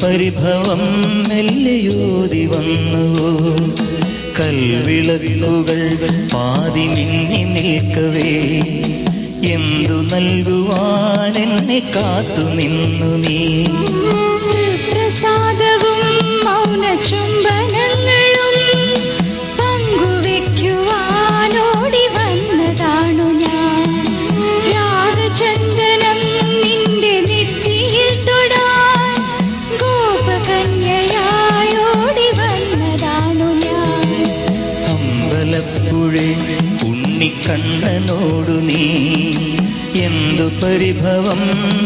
പരിഭവം മെല്ലെയോതി വന്നുവോ? കൽവിളക്കുകൾ പാതി മിന്നി നിൽക്കവേ എന്തു നൽകുവാൻ എന്നെ കാത്തു നിന്നു നീ? പ്രസാദവും മൗന ചുംബനങ്ങളും പങ്കുവെക്കുവാനോടി വന്നതാണു ഞാൻ. രാഗചന്ദനം നിന്റെ നെറ്റിയിൽ തൊടാൻ ഗോപകന്യയായോടി വന്നതാണു ഞാൻ. അമ്പലപ്പുഴേ ഉണ്ണിക്കണ്ണനോടു നീ എന്തു പരിഭവം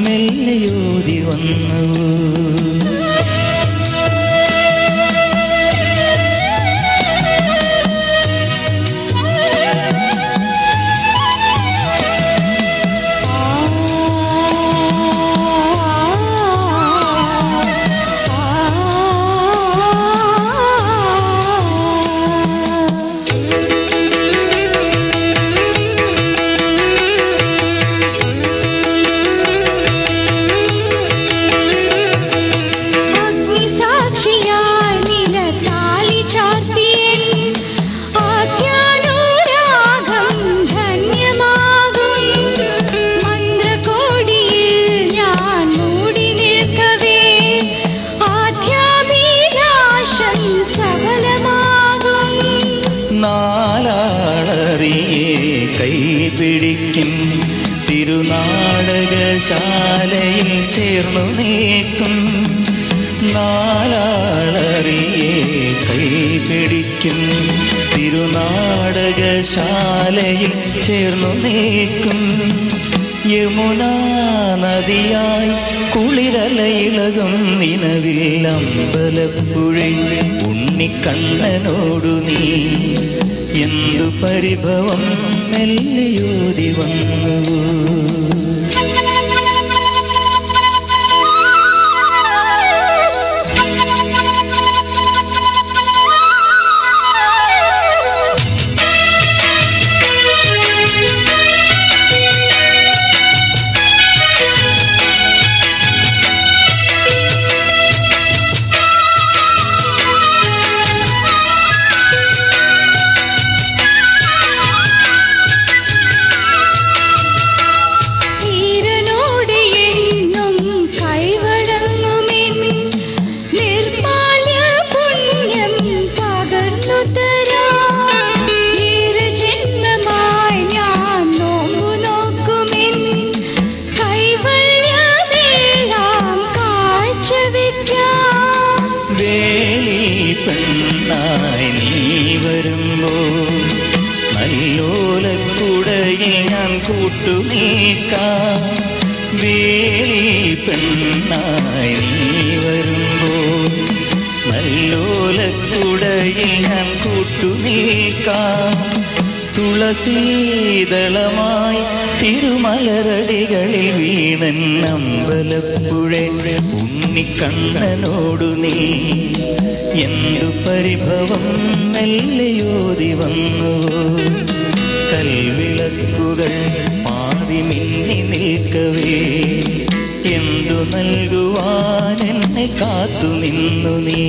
മെല്ലെയോതി വന്നു? കൈപിടിക്കും തിരുനാടകശാലയിൽ ചേർന്നു നീക്കും. നാലാളറിയെ കൈപിടിക്കും തിരുനാടകശാലയിൽ ചേർന്നു നീക്കും. യമുനാ നദിയായി കുളിരലയിളകും നിലവിൽ അമ്പലപ്പുഴ ഉണ്ണിക്കണ്ണനോടു നീ എന്തു പരിഭവം മെല്ലെയോതി വന്നു? പെണ്ണായി നീ വരുമ്പോ നല്ലോലക്കുടയിൽ ഞാൻ കൂട്ടുനീക്കാം. വേലി പെണ്ണായി നീ വരുമ്പോ നല്ലോലക്കുടയിൽ ഞാൻ കൂട്ടുനീക്കാം. തുളസീദളമായി തിരുമലരടികളിൽ വീണൻ അമ്പലപ്പുഴ ഉണ്ണിക്കണ്ണനോടു നീ എന്തു പരിഭവം മെല്ലെയോതി വന്നു? കൽവിളക്കുകൾ പാതി മിന്നി നിൽക്കവേ എന്തു നൽകുവാൻ എന്നെ കാത്തു നിന്നു നീ?